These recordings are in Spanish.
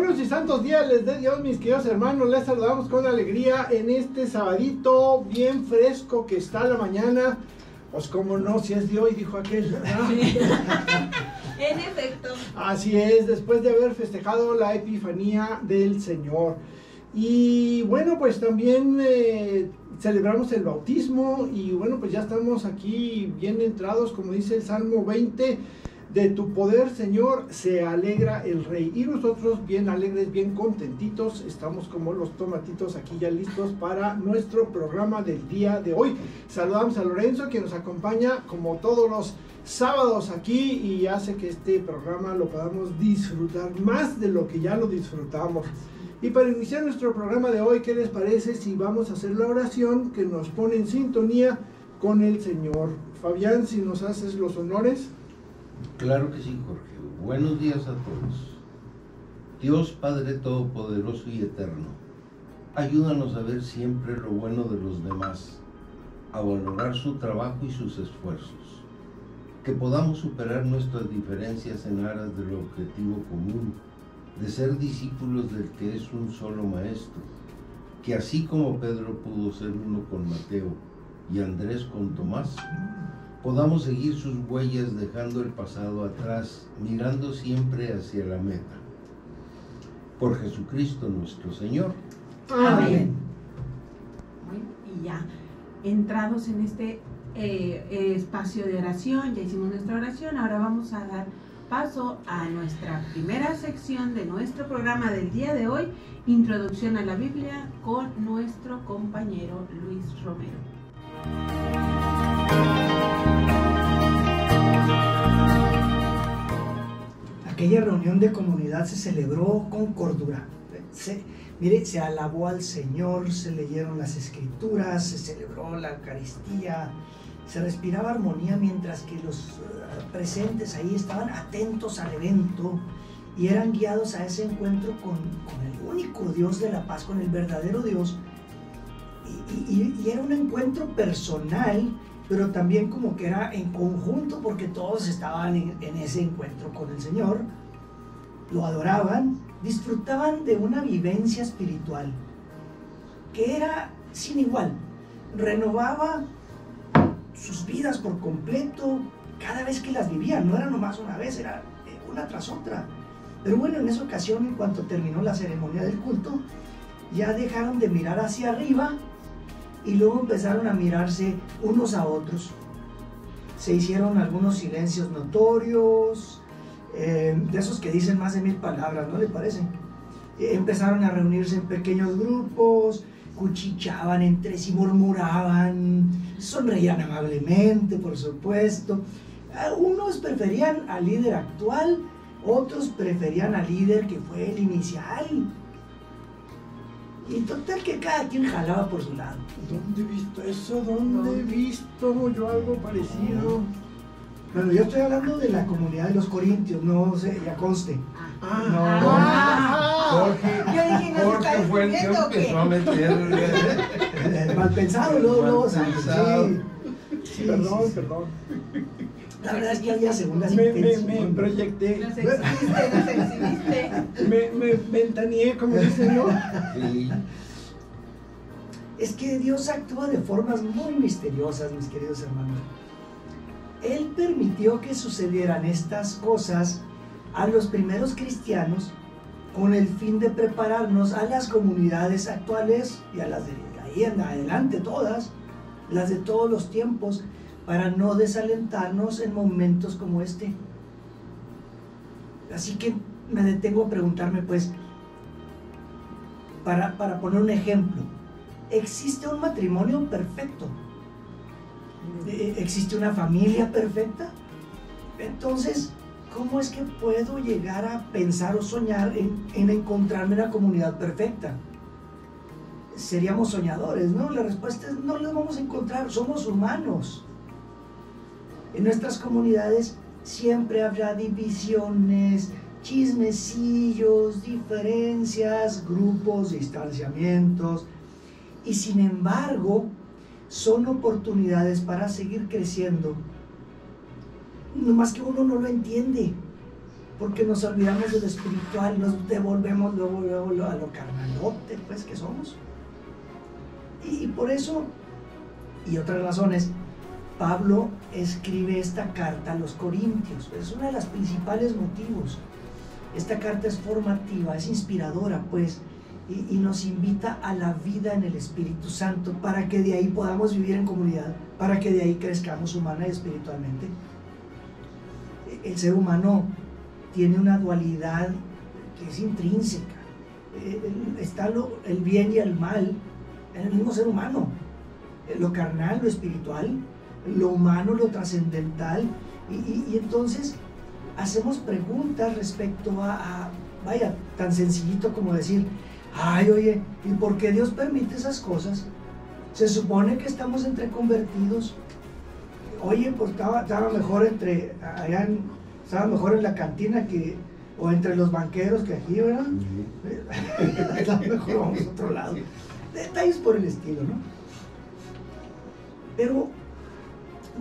Buenos y santos días les dé Dios, mis queridos hermanos. Les saludamos con alegría en este sabadito bien fresco que está la mañana. Pues como no, si es de hoy, dijo aquel, ¿no? En efecto. Así es, después de haber festejado la Epifanía del Señor. Y bueno, pues también celebramos el bautismo y bueno, pues ya estamos aquí bien entrados, como dice el Salmo 20, de tu poder, Señor, se alegra el Rey. Y nosotros bien alegres, bien contentitos, estamos como los tomatitos aquí ya listos para nuestro programa del día de hoy. Saludamos a Lorenzo, que nos acompaña como todos los sábados aquí y hace que este programa lo podamos disfrutar más de lo que ya lo disfrutamos. Y para iniciar nuestro programa de hoy, ¿qué les parece si vamos a hacer la oración que nos pone en sintonía con el Señor? Fabián, si nos haces los honores. Claro que sí, Jorge. Buenos días a todos. Dios Padre Todopoderoso y Eterno, ayúdanos a ver siempre lo bueno de los demás, a valorar su trabajo y sus esfuerzos, que podamos superar nuestras diferencias en aras del objetivo común, de ser discípulos del que es un solo Maestro, que así como Pedro pudo ser uno con Mateo y Andrés con Tomás, podamos seguir sus huellas dejando el pasado atrás, mirando siempre hacia la meta. Por Jesucristo nuestro Señor. Amén. Bueno, y ya entrados en este espacio de oración, ya hicimos nuestra oración, ahora vamos a dar paso a nuestra primera sección de nuestro programa del día de hoy, Introducción a la Biblia, con nuestro compañero Luis Romero. Aquella reunión de comunidad se celebró con cordura. Se alabó al Señor, se leyeron las Escrituras, se celebró la Eucaristía, se respiraba armonía mientras que los presentes ahí estaban atentos al evento y eran guiados a ese encuentro con el único Dios de la paz, con el verdadero Dios. Y era un encuentro personal, pero también como que era en conjunto porque todos estaban en ese encuentro con el Señor, lo adoraban, disfrutaban de una vivencia espiritual que era sin igual, renovaba sus vidas por completo cada vez que las vivían, no era nomás una vez, era una tras otra. Pero bueno, en esa ocasión, en cuanto terminó la ceremonia del culto, ya dejaron de mirar hacia arriba y luego empezaron a mirarse unos a otros. Se hicieron algunos silencios notorios, de esos que dicen más de 1000 palabras, ¿no le parece? Empezaron a reunirse en pequeños grupos, cuchicheaban entre sí, murmuraban, sonreían amablemente, por supuesto. Unos preferían al líder actual, otros preferían al líder que fue el inicial. Y total que cada quien jalaba por su lado. ¿Dónde he visto eso? ¿Dónde he visto yo algo parecido? Bueno, yo estoy hablando de la comunidad de los Corintios, no sé, ya conste. Jorge fue el que empezó a meter mal pensado, no, sí. Perdón. La verdad es que había segundas me intenciones. proyecté. Nos exhibiste. Me ventaneé, como dicen, ¿no? Sí. Es que Dios actúa de formas muy misteriosas, mis queridos hermanos. Él permitió que sucedieran estas cosas a los primeros cristianos con el fin de prepararnos a las comunidades actuales y a las de ahí en adelante todas, las de todos los tiempos, para no desalentarnos en momentos como este. Así que me detengo a preguntarme, pues, para poner un ejemplo, ¿existe un matrimonio perfecto? ¿Existe una familia perfecta? Entonces, ¿cómo es que puedo llegar a pensar o soñar en encontrarme una comunidad perfecta? Seríamos soñadores, ¿no? La respuesta es no las vamos a encontrar, somos humanos. En nuestras comunidades siempre habrá divisiones, chismecillos, diferencias, grupos, distanciamientos, y sin embargo son oportunidades para seguir creciendo, nomás que uno no lo entiende. porque nos olvidamos de lo espiritual, nos devolvemos luego a lo carnalote, pues, que somos. Y por eso, y otras razones, Pablo escribe esta carta a los Corintios. Es uno de los principales motivos. Esta carta es formativa, es inspiradora, pues, y nos invita a la vida en el Espíritu Santo para que de ahí podamos vivir en comunidad, para que de ahí crezcamos humana y espiritualmente. El ser humano tiene una dualidad que es intrínseca. Está el bien y el mal en el mismo ser humano. Lo carnal, lo espiritual, lo humano, lo trascendental. Y entonces hacemos preguntas respecto vaya, tan sencillito como decir, ay, oye, ¿y por qué Dios permite esas cosas? Se supone que estamos entre convertidos. Oye, pues estaba mejor estaba mejor en la cantina o entre los banqueros que aquí, ¿verdad? Estaba mejor, vamos a otro lado. Detalles por el estilo, ¿no? Pero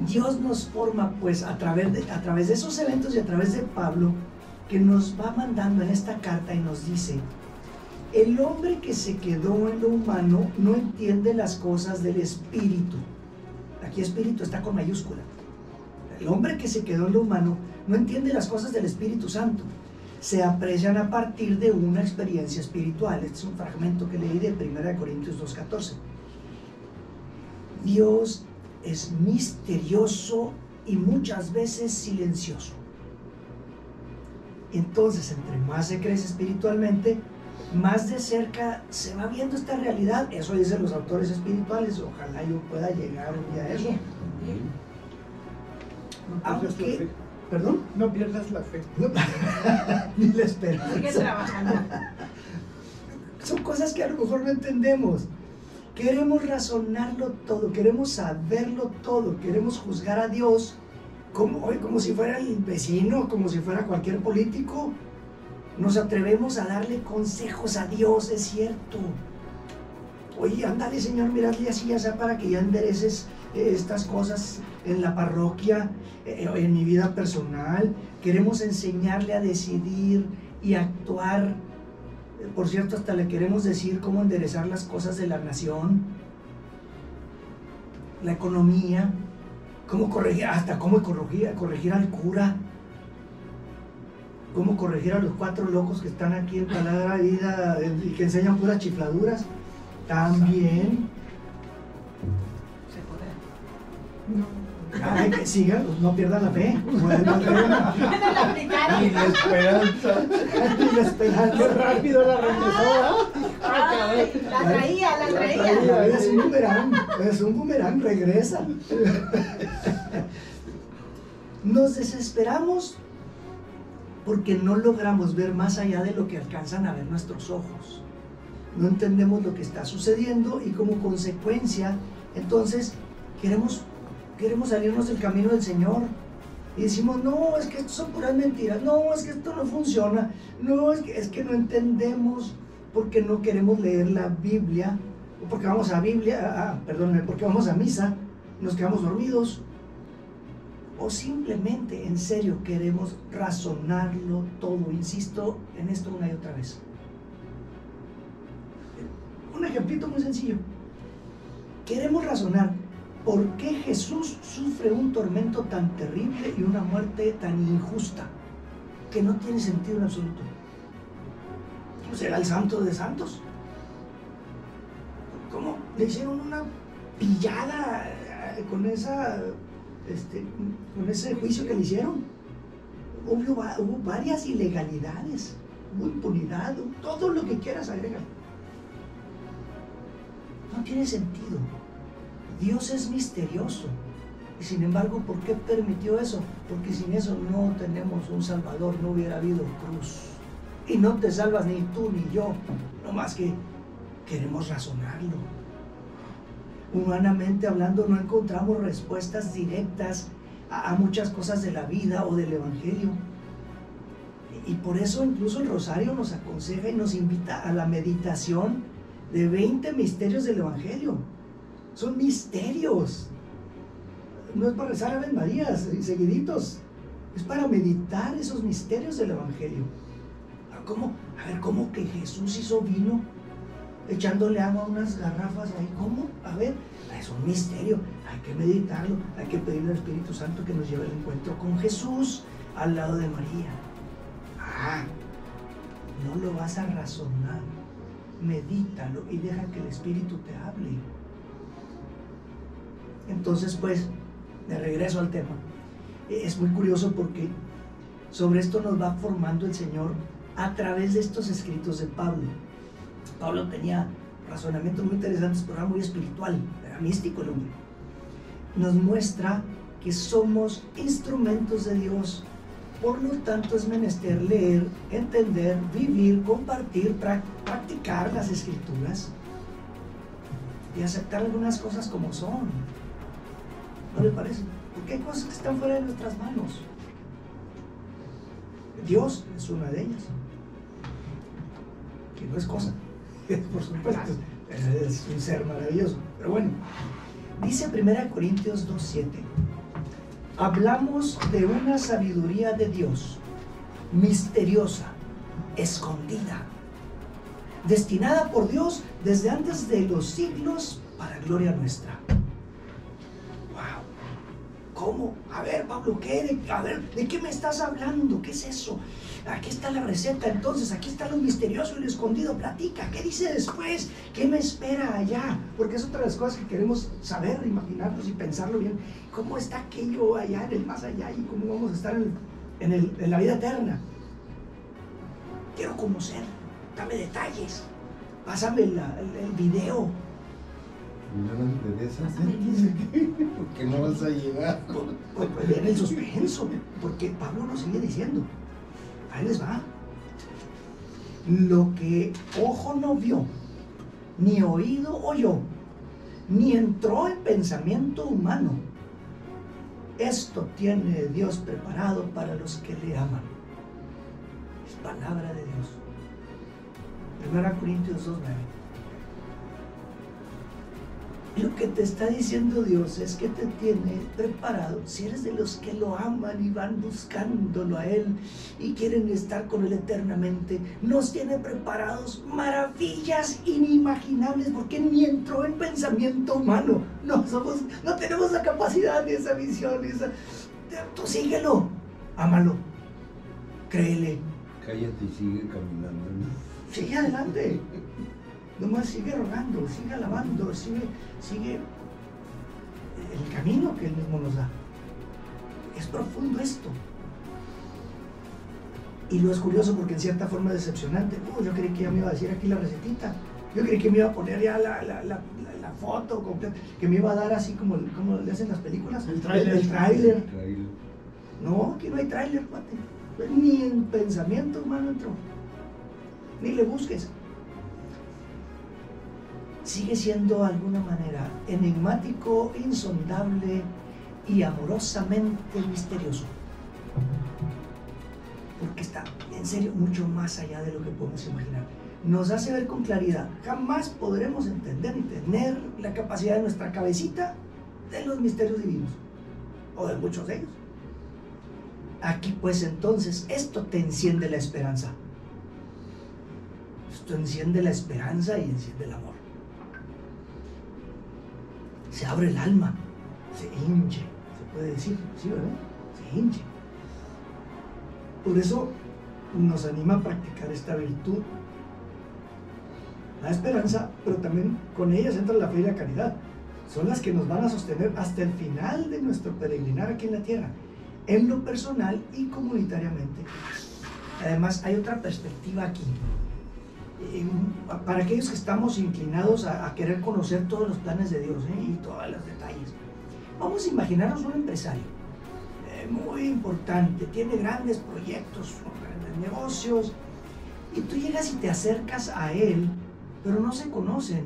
Dios nos forma, pues, a través de esos eventos y a través de Pablo, que nos va mandando en esta carta y nos dice: el hombre que se quedó en lo humano no entiende las cosas del espíritu. Aquí espíritu está con mayúscula. El hombre que se quedó en lo humano no entiende las cosas del Espíritu Santo. Se aprecian a partir de una experiencia espiritual. Este es un fragmento que leí de 1 Corintios 2:14. Dios es misterioso y muchas veces silencioso. Entonces, entre más se crece espiritualmente, más de cerca se va viendo esta realidad. Eso dicen los autores espirituales. Ojalá yo pueda llegar un día a eso. Aunque, ¿perdón? No pierdas la fe. Ni la esperanza. Sigue trabajando. Son cosas que a lo mejor no entendemos. Queremos razonarlo todo, queremos saberlo todo, queremos juzgar a Dios como si fuera el vecino, como si fuera cualquier político. Nos atrevemos a darle consejos a Dios, es cierto. Oye, ándale, Señor, miradle así, ya sea para que ya endereces estas cosas en la parroquia, en mi vida personal. Queremos enseñarle a decidir y actuar. Por cierto, hasta le queremos decir cómo enderezar las cosas de la nación, la economía, cómo corregir, hasta cómo corregir al cura, cómo corregir a los 4 locos que están aquí en Palabra Vida y que enseñan puras chifladuras. También. Se podrá. No. Ay, que sigan, no pierdan la fe. ¿Dónde la aplicaron? Y la esperanza. Y la esperanza. Qué rápido la regresó. Ay, la traía. Es un boomerang, regresa. Nos desesperamos porque no logramos ver más allá de lo que alcanzan a ver nuestros ojos. No entendemos lo que está sucediendo y como consecuencia, entonces queremos salirnos del camino del Señor y decimos, no, es que esto son puras mentiras, no, es que esto no funciona, no, es que no entendemos porque no queremos leer la Biblia, o porque vamos porque vamos a misa, nos quedamos dormidos, o simplemente, en serio, queremos razonarlo todo. Insisto en esto una y otra vez. Un ejemplito muy sencillo. Queremos razonar por qué Jesús sufre un tormento tan terrible y una muerte tan injusta, que no tiene sentido en absoluto. Pues era el santo de santos. ¿Cómo le hicieron una pillada con ese juicio que le hicieron? Hubo varias ilegalidades, hubo impunidad, todo lo que quieras agregar. No tiene sentido. Dios es misterioso. Y sin embargo, ¿por qué permitió eso? Porque sin eso no tenemos un Salvador, no hubiera habido cruz. Y no te salvas ni tú ni yo, no más que queremos razonarlo. Humanamente hablando, no encontramos respuestas directas a muchas cosas de la vida o del Evangelio. Y por eso incluso el Rosario nos aconseja y nos invita a la meditación de 20 misterios del Evangelio. Son misterios. No es para rezar Ave Marías y seguiditos. Es para meditar esos misterios del Evangelio. ¿Cómo? A ver, ¿cómo que Jesús hizo vino echándole agua a unas garrafas ahí? ¿Cómo? A ver, es un misterio, hay que meditarlo, hay que pedirle al Espíritu Santo que nos lleve al encuentro con Jesús al lado de María. No lo vas a razonar, medítalo y deja que el Espíritu te hable. Entonces, pues, de regreso al tema, es muy curioso porque sobre esto nos va formando el Señor a través de estos escritos de Pablo. Pablo tenía razonamientos muy interesantes, pero era muy espiritual, era místico el hombre. Nos muestra que somos instrumentos de Dios, por lo tanto es menester leer, entender, vivir, compartir, practicar las escrituras y aceptar algunas cosas como son. ¿No le parece? Porque hay cosas que están fuera de nuestras manos. Dios es una de ellas, que no es cosa, por supuesto, es un ser maravilloso. Pero bueno, dice 1 Corintios 2:7, hablamos de una sabiduría de Dios, misteriosa, escondida, destinada por Dios desde antes de los siglos para gloria nuestra. ¿Cómo? A ver, Pablo, ¿de qué me estás hablando? ¿Qué es eso? Aquí está la receta, entonces, aquí está lo misterioso y lo escondido. Platica, ¿qué dice después? ¿Qué me espera allá? Porque es otra de las cosas que queremos saber, imaginarnos y pensarlo bien. ¿Cómo está aquello allá, en el más allá? ¿Y cómo vamos a estar en la vida eterna? Quiero conocer, dame detalles, pásame el video. No me interesa, porque no vas a llegar. Pues viene el suspenso, porque Pablo nos sigue diciendo, ahí les va. Lo que ojo no vio, ni oído oyó, ni entró en pensamiento humano, esto tiene Dios preparado para los que le aman. Es palabra de Dios. 1 Corintios 2:9. Lo que te está diciendo Dios es que te tiene preparado, si eres de los que lo aman y van buscándolo a Él y quieren estar con Él eternamente, nos tiene preparados maravillas inimaginables, porque ni entró en pensamiento humano. No tenemos la capacidad de esa visión. Tú síguelo, ámalo, créele. Cállate y sigue caminando. Sigue adelante. Nomás sigue rogando, sigue alabando, sigue el camino que Él mismo nos da. Es profundo esto. Y lo es curioso porque en cierta forma es decepcionante. Yo creí que ya me iba a decir aquí la recetita. Yo creí que me iba a poner ya la foto completa, que me iba a dar así como le hacen las películas. El tráiler. No, aquí no hay tráiler, cuate. Ni en pensamiento humano entró. Ni le busques. Sigue siendo de alguna manera enigmático, insondable y amorosamente misterioso, porque está en serio mucho más allá de lo que podemos imaginar. Nos hace ver con claridad. Jamás podremos entender ni tener la capacidad de nuestra cabecita de los misterios divinos, o de muchos de ellos. Aquí pues entonces esto te enciende la esperanza. Esto enciende la esperanza y enciende el amor. Se abre el alma, se hinche, se puede decir, ¿sí, verdad? Se hinche. Por eso nos anima a practicar esta virtud, la esperanza, pero también con ellas entra la fe y la caridad. Son las que nos van a sostener hasta el final de nuestro peregrinar aquí en la tierra, en lo personal y comunitariamente. Además, hay otra perspectiva aquí. Para aquellos que estamos inclinados a querer conocer todos los planes de Dios y todos los detalles, vamos a imaginarnos un empresario muy importante, tiene grandes proyectos, grandes negocios, y tú llegas y te acercas a él, pero no se conocen.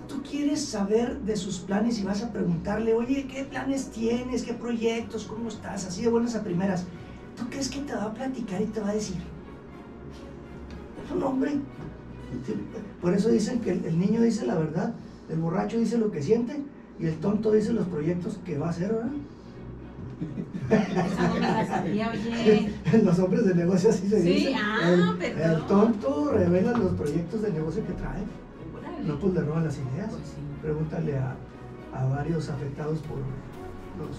Tú quieres saber de sus planes y vas a preguntarle, oye, ¿qué planes tienes? ¿Qué proyectos? ¿Cómo estás? Así de buenas a primeras. ¿Tú crees que te va a platicar y te va a decir? Es un hombre. Por eso dicen que el niño dice la verdad, el borracho dice lo que siente y el tonto dice los proyectos que va a hacer, ¿verdad? Esa no me la sabía, oye. Los hombres de negocio así se Sí, dice. perdón. El tonto revela los proyectos de negocio que trae. Órale. No, pues le roban las ideas. Pues sí. Pregúntale a varios afectados por los...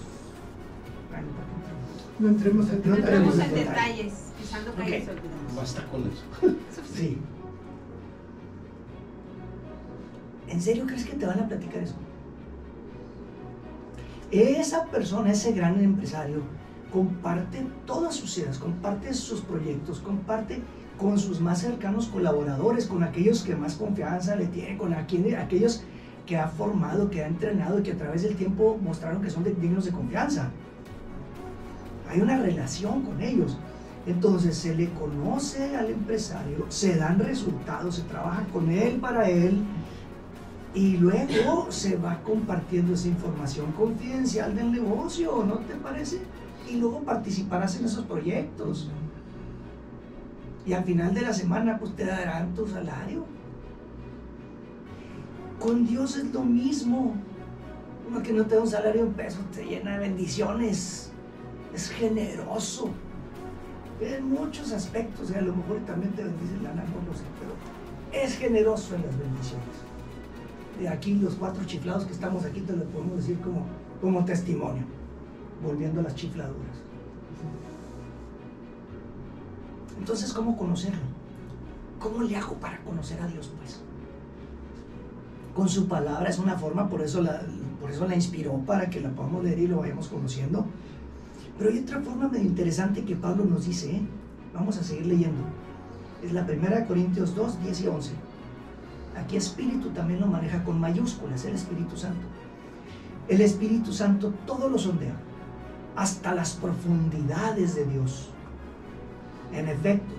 No entremos en No entremos en detalle. detalles, pisando calles Ok. olvidamos. Basta con eso. Sí. ¿En serio crees que te van a platicar eso? Esa persona, ese gran empresario, comparte todas sus ideas, comparte sus proyectos, comparte con sus más cercanos colaboradores, con aquellos que más confianza le tienen, con aquellos que ha formado, que ha entrenado y que a través del tiempo mostraron que son dignos de confianza. Hay una relación con ellos. Entonces se le conoce al empresario, se dan resultados, se trabaja con él para él y luego se va compartiendo esa información confidencial del negocio, ¿no te parece? Y luego participarás en esos proyectos. Y al final de la semana pues te darán tu salario. Con Dios es lo mismo. Uno que no te da un salario en pesos te llena de bendiciones. Es generoso. En muchos aspectos, y a lo mejor también te bendice la lana, no lo sé, pero es generoso en las bendiciones. De aquí los 4 chiflados que estamos aquí te lo podemos decir como testimonio, volviendo a las chifladuras. Entonces, ¿cómo conocerlo? ¿Cómo le hago para conocer a Dios, pues? Con su palabra es una forma, por eso la inspiró, para que la podamos leer y lo vayamos conociendo. Pero hay otra forma medio interesante que Pablo nos dice, ¿eh? Vamos a seguir leyendo. Es la 1 Corintios 2, 10 y 11. Aquí espíritu también lo maneja con mayúsculas, el Espíritu Santo. El Espíritu Santo todo lo sondea, hasta las profundidades de Dios. En efecto,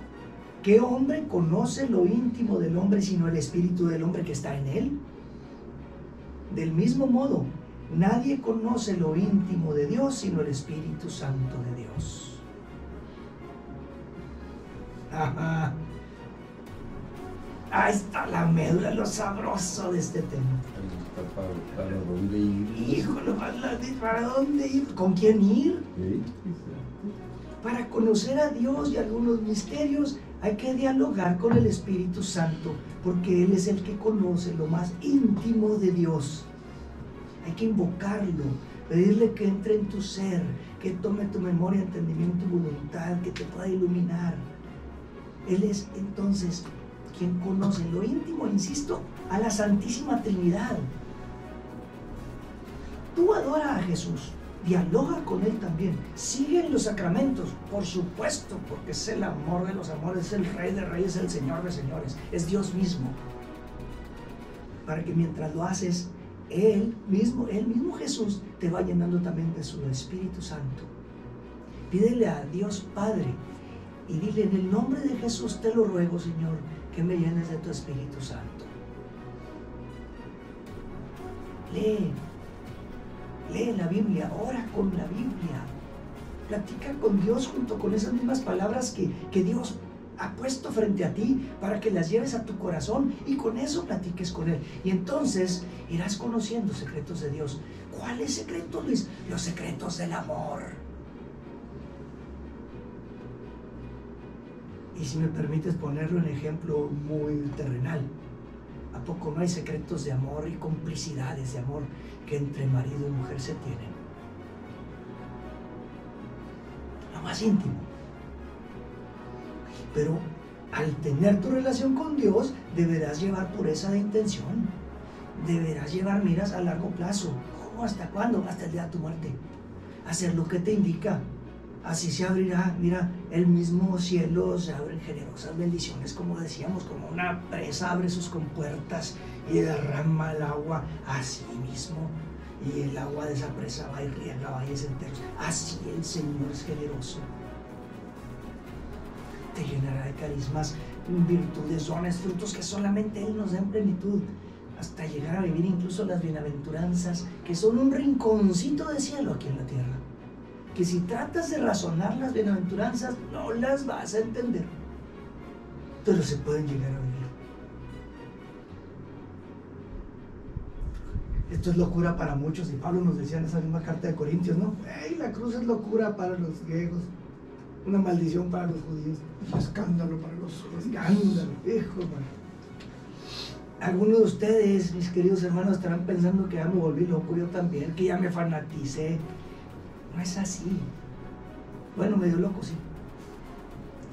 ¿qué hombre conoce lo íntimo del hombre sino el espíritu del hombre que está en él? Del mismo modo, nadie conoce lo íntimo de Dios sino el Espíritu Santo de Dios. Ajá. Ahí está la médula, lo sabroso de este tema. ¿Para dónde ir? Híjole, ¿para dónde ir? ¿Con quién ir? ¿Sí? Para conocer a Dios y algunos misterios hay que dialogar con el Espíritu Santo, porque Él es el que conoce lo más íntimo de Dios. Hay que invocarlo, pedirle que entre en tu ser, que tome tu memoria, entendimiento y voluntad, que te pueda iluminar. Él es entonces quien conoce lo íntimo, insisto, a la Santísima Trinidad. Tú adora a Jesús, dialoga con Él también, sigue en los sacramentos, por supuesto, porque es el amor de los amores, es el Rey de Reyes, el Señor de Señores, es Dios mismo. Para que mientras lo haces, Él mismo Jesús te va llenando también de su Espíritu Santo. Pídele a Dios Padre y dile: en el nombre de Jesús te lo ruego, Señor, que me llenes de tu Espíritu Santo. Lee la Biblia, ora con la Biblia, platica con Dios junto con esas mismas palabras que Dios ha puesto frente a ti para que las lleves a tu corazón y con eso platiques con Él. Y entonces irás conociendo secretos de Dios. ¿Cuáles secretos, Luis? Los secretos del amor. Y si me permites ponerlo en ejemplo muy terrenal, ¿a poco no hay secretos de amor y complicidades de amor que entre marido y mujer se tienen? Lo más íntimo. Pero al tener tu relación con Dios, deberás llevar pureza de intención. Deberás llevar miras a largo plazo. ¿Cómo? ¿Hasta cuándo? Hasta el día de tu muerte. Hacer lo que te indica. Así se abrirá, mira, el mismo cielo, se abren generosas bendiciones, como decíamos, como una presa abre sus compuertas y derrama el agua así mismo. Y el agua de esa presa va y riega valles enteros. Así el Señor es generoso. Te llenará de carismas, virtudes, dones, frutos que solamente Él nos da en plenitud, hasta llegar a vivir incluso las bienaventuranzas, que son un rinconcito de cielo aquí en la tierra. Que si tratas de razonar las bienaventuranzas, no las vas a entender, pero se pueden llegar a vivir. Esto es locura para muchos, y Pablo nos decía en esa misma carta de Corintios, ¿no? ¡Ey, la cruz es locura para los griegos! Una maldición para los judíos. Y escándalo para los Escándalo, hijo, man. Algunos de ustedes, mis queridos hermanos, estarán pensando que ya me volví loco, yo también, que ya me fanaticé. No es así. Bueno, medio loco, sí.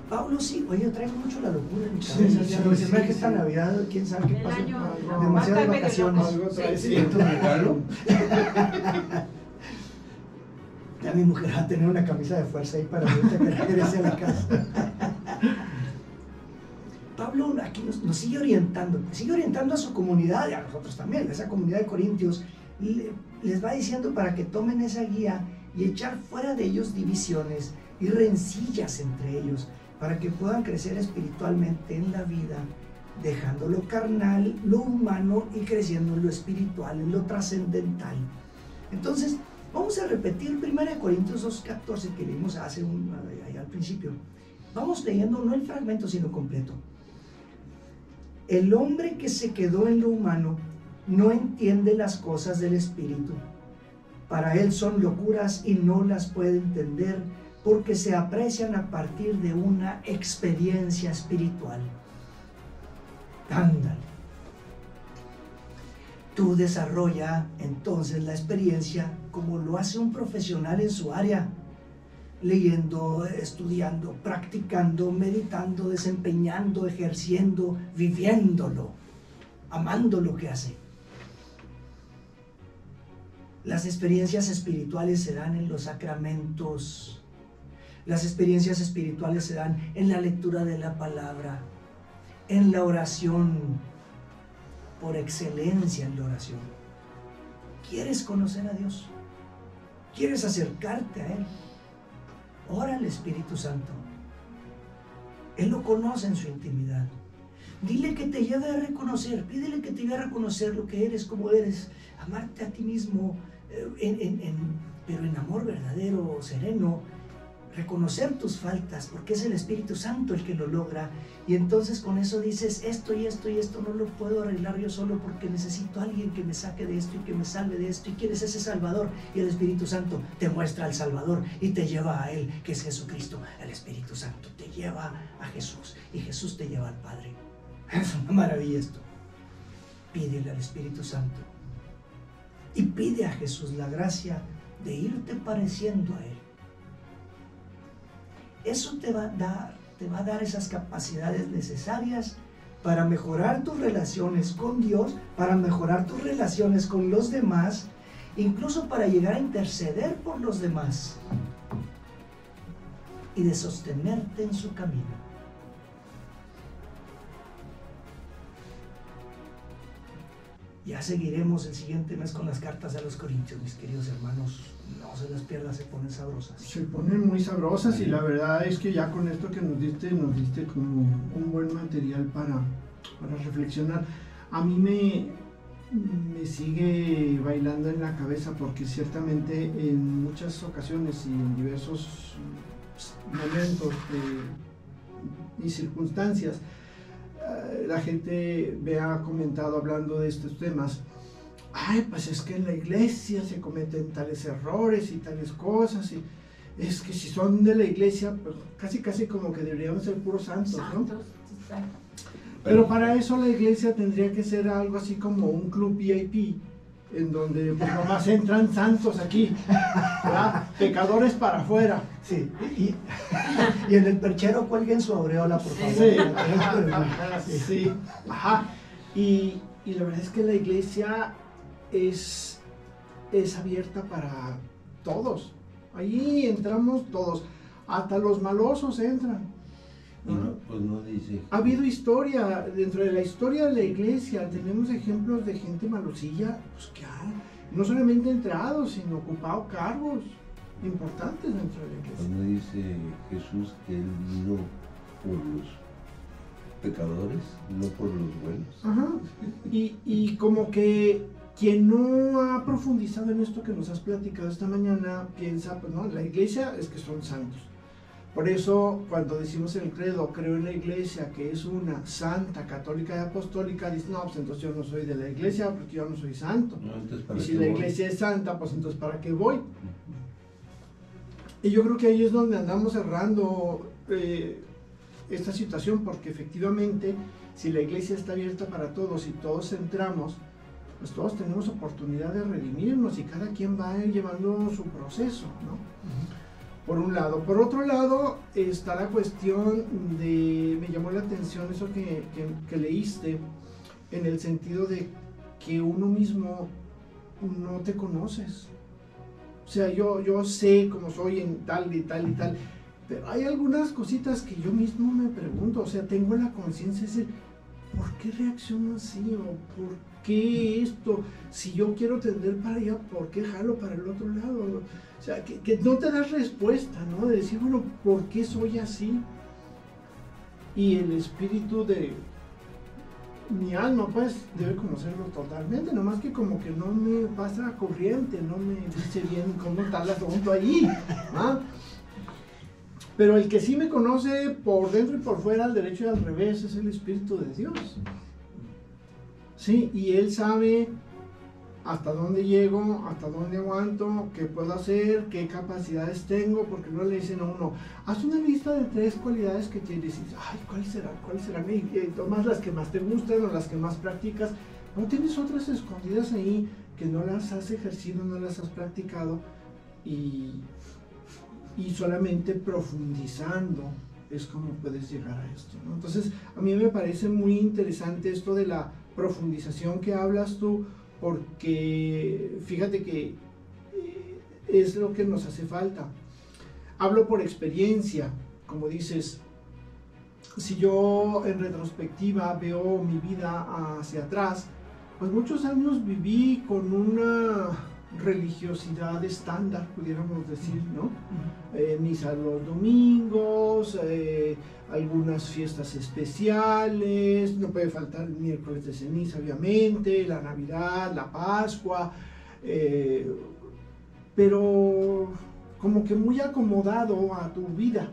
Pablo sí, oye, yo traigo mucho la locura en mi cabeza. Se me hace que esta Navidad, quién sabe qué El pasa. año Demasiadas va a estar medio vacaciones. Algo trae, Sí. sí. ¿Tu regalo? Ya mi mujer va a tener una camisa de fuerza ahí para ahorita que regrese a la casa. Pablo aquí nos sigue orientando a su comunidad y a nosotros también, a esa comunidad de Corintios. Les va diciendo para que tomen esa guía y echar fuera de ellos divisiones y rencillas entre ellos, para que puedan crecer espiritualmente en la vida, dejando lo carnal, lo humano y creciendo en lo espiritual, en lo trascendental. Entonces, vamos a repetir 1 Corintios 2:14 que leímos ahí al principio. Vamos leyendo no el fragmento, sino completo. El hombre que se quedó en lo humano no entiende las cosas del espíritu. Para él son locuras y no las puede entender porque se aprecian a partir de una experiencia espiritual. Ándale. Tú desarrolla entonces la experiencia como lo hace un profesional en su área, leyendo, estudiando, practicando, meditando, desempeñando, ejerciendo, viviéndolo, amando lo que hace. Las experiencias espirituales se dan en los sacramentos. Las experiencias espirituales se dan en la lectura de la palabra, en la oración, por excelencia en la oración. ¿Quieres conocer a Dios? ¿Quieres acercarte a Él? Ora al Espíritu Santo. Él lo conoce en su intimidad. Dile que te lleve a reconocer, pídele que te lleve a reconocer lo que eres, como eres, amarte a ti mismo, pero en amor verdadero, sereno, reconocer tus faltas, porque es el Espíritu Santo el que lo logra, y entonces con eso dices, esto y esto y esto no lo puedo arreglar yo solo porque necesito a alguien que me saque de esto y que me salve de esto, y quién es ese Salvador, y el Espíritu Santo te muestra al Salvador y te lleva a Él, que es Jesucristo. El Espíritu Santo te lleva a Jesús y Jesús te lleva al Padre. Es una maravilla esto. Pídele al Espíritu Santo y pide a Jesús la gracia de irte pareciendo a Él. Eso te va a dar esas capacidades necesarias para mejorar tus relaciones con Dios, para mejorar tus relaciones con los demás, incluso para llegar a interceder por los demás y de sostenerte en su camino. Ya seguiremos el siguiente mes con las cartas a los Corintios, mis queridos hermanos. No se las pierdan, se ponen sabrosas. Se ponen muy sabrosas y la verdad es que ya con esto que nos diste como un buen material para reflexionar. A mí me sigue bailando en la cabeza porque ciertamente en muchas ocasiones y en diversos momentos y circunstancias la gente me ha comentado hablando de estos temas. Ay, pues es que en la iglesia se cometen tales errores y tales cosas, y es que si son de la iglesia, pues casi como que deberían ser puros santos, ¿no? Exacto. Pero para eso la iglesia tendría que ser algo así como un club VIP, en donde pues nomás entran santos aquí, ¿verdad? Pecadores para afuera. Sí, y en el perchero cuelguen su aureola, por favor. Sí, sí, ajá. Y la verdad es que la iglesia es abierta para todos. Ahí entramos todos, hasta los malosos entran. Y no, pues no dice. Ha habido historia, dentro de la historia de la iglesia, tenemos ejemplos de gente malosilla, pues que no solamente entrado, sino ocupado cargos importantes dentro de la iglesia. Cuando dice Jesús que Él vino por los pecadores, no por los buenos. Ajá. Y como que quien no ha profundizado en esto que nos has platicado esta mañana, piensa, pues no, la iglesia es que son santos. Por eso, cuando decimos en el credo, creo en la iglesia, que es una santa, católica y apostólica, dice, no, pues entonces yo no soy de la iglesia porque yo no soy santo. No, entonces, ¿para Y si qué la voy? iglesia es santa, pues entonces ¿para qué voy? Y yo creo que ahí es donde andamos errando esta situación, porque efectivamente, si la iglesia está abierta para todos y todos entramos, pues todos tenemos oportunidad de redimirnos y cada quien va llevando su proceso, ¿no? Por un lado. Por otro lado, está la cuestión de, me llamó la atención eso que leíste, en el sentido de que uno mismo no te conoces. O sea, yo sé cómo soy en tal y tal y tal, pero hay algunas cositas que yo mismo me pregunto, o sea, tengo la conciencia de ¿por qué reacciono así? ¿O por qué esto? Si yo quiero tender para allá, ¿por qué jalo para el otro lado? O sea, que no te das respuesta, ¿no? De decir, bueno, ¿por qué soy así? Y el espíritu de mi alma, pues, debe conocerlo totalmente, nomás que como que no me pasa corriente, no me dice bien cómo está el asunto ahí, ¿ah? Pero el que sí me conoce por dentro y por fuera, al derecho y al revés, es el Espíritu de Dios. Sí, y Él sabe hasta dónde llego, hasta dónde aguanto, qué puedo hacer, qué capacidades tengo, porque no le dicen a uno, haz una lista de 3 cualidades que tienes, y dices, ay, ¿cuáles serán? Y tomas las que más te gustan o las que más practicas. No tienes otras escondidas ahí que no las has ejercido, no las has practicado, y solamente profundizando es como puedes llegar a esto, ¿no? Entonces, a mí me parece muy interesante esto de la profundización que hablas tú, porque fíjate que es lo que nos hace falta. Hablo por experiencia, como dices, si yo en retrospectiva veo mi vida hacia atrás, pues muchos años viví con una religiosidad estándar, pudiéramos decir, ¿no? Misa los domingos, algunas fiestas especiales, no puede faltar el miércoles de ceniza, obviamente, la Navidad, la Pascua, pero como que muy acomodado a tu vida.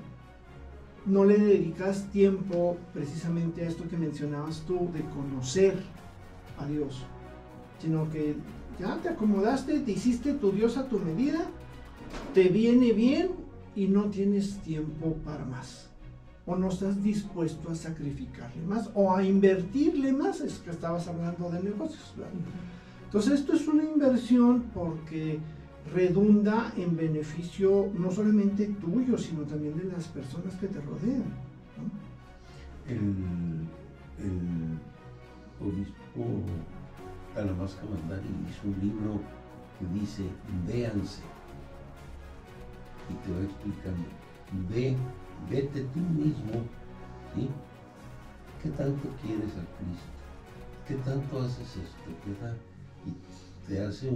No le dedicas tiempo precisamente a esto que mencionabas tú, de conocer a Dios, sino que ya te acomodaste, te hiciste tu Dios a tu medida, te viene bien y no tienes tiempo para más, o no estás dispuesto a sacrificarle más o a invertirle más. Es que estabas hablando de negocios, ¿verdad? Entonces esto es una inversión porque redunda en beneficio no solamente tuyo, sino también de las personas que te rodean, ¿no? El obispo Talamasca Mandari hizo un libro que dice, véanse, y te va explicando, vete tú mismo, ¿sí? ¿Qué tanto quieres a Cristo? ¿Qué tanto haces esto? ¿Qué tal? Y te hace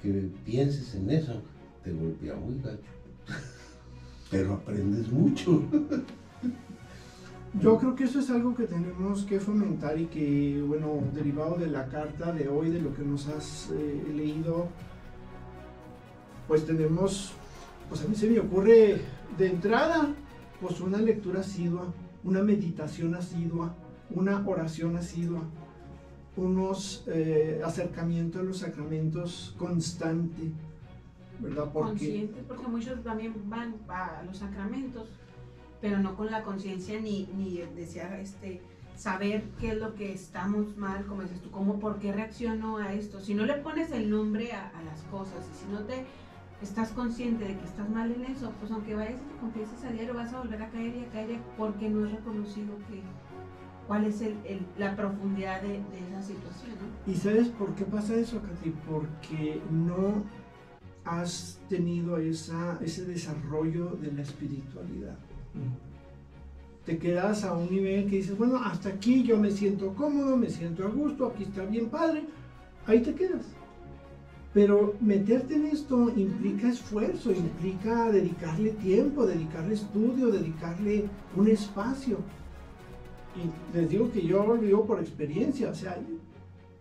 que pienses en eso, te golpea muy gacho, pero aprendes mucho. Yo creo que eso es algo que tenemos que fomentar y que, bueno, derivado de la carta de hoy, de lo que nos has leído, pues tenemos, pues a mí se me ocurre de entrada, pues una lectura asidua, una meditación asidua, una oración asidua, unos acercamientos a los sacramentos constante, ¿verdad? Conscientes, porque muchos también van a los sacramentos, pero no con la conciencia ni desear saber qué es lo que estamos mal, como dices tú, por qué reacciono a esto. Si no le pones el nombre a las cosas, y si no te estás consciente de que estás mal en eso, pues aunque vayas y te confieses a diario, vas a volver a caer y a caer, porque no es reconocido cuál es la profundidad de esa situación, ¿no? ¿Y sabes por qué pasa eso, Katy? Porque no has tenido ese desarrollo de la espiritualidad. Te quedas a un nivel que dices, bueno, hasta aquí yo me siento cómodo, me siento a gusto, aquí está bien padre, ahí te quedas. Pero meterte en esto implica esfuerzo, implica dedicarle tiempo, dedicarle estudio, dedicarle un espacio. Y les digo que yo lo digo por experiencia, o sea,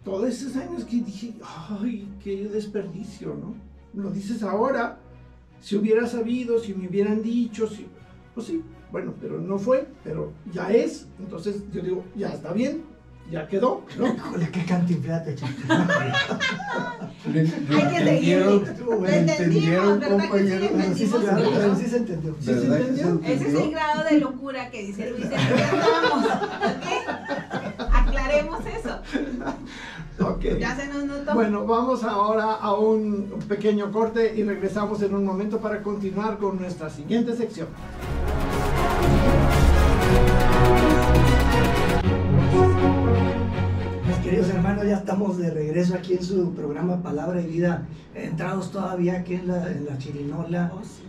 todos esos años que dije, ay, qué desperdicio, ¿no? Lo dices ahora, si hubiera sabido, si me hubieran dicho, si, pues sí, bueno, pero no fue, pero ya es, entonces yo digo, ya está bien, ya quedó, ¿no? Híjole, qué cantinflada te echaste. Hay que seguir. Lo entendimos, ¿verdad que sí compañero? Bueno, sí se, entendimos? pero sí se entendió. ¿Sí se ¿Verdad que entendió? se Ese es el grado de locura que dice Luis. ¿Ok? Aclaremos eso. Ok. Ya se nos notó. Bueno, vamos ahora a un pequeño corte y regresamos en un momento para continuar con nuestra siguiente sección. Mis queridos hermanos, ya estamos de regreso aquí en su programa Palabra y Vida, entrados todavía aquí en la chirinola. Oh, sí.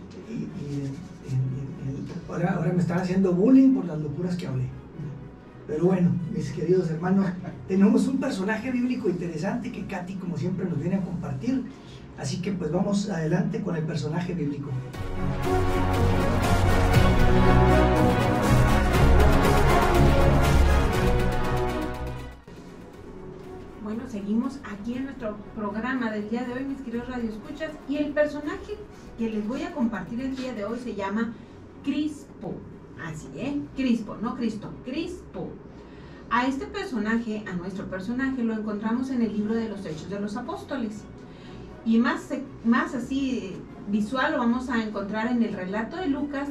Ahora me están haciendo bullying por las locuras que hablé. Pero bueno, mis queridos hermanos, tenemos un personaje bíblico interesante que Katy, como siempre, nos viene a compartir. Así que pues vamos adelante con el personaje bíblico. Bueno, seguimos aquí en nuestro programa del día de hoy, mis queridos radioescuchas, y el personaje que les voy a compartir el día de hoy se llama Crispo. Así, Crispo, no Cristo, Crispo. A este personaje, a nuestro personaje, lo encontramos en el libro de los Hechos de los Apóstoles. Y más así visual lo vamos a encontrar en el relato de Lucas,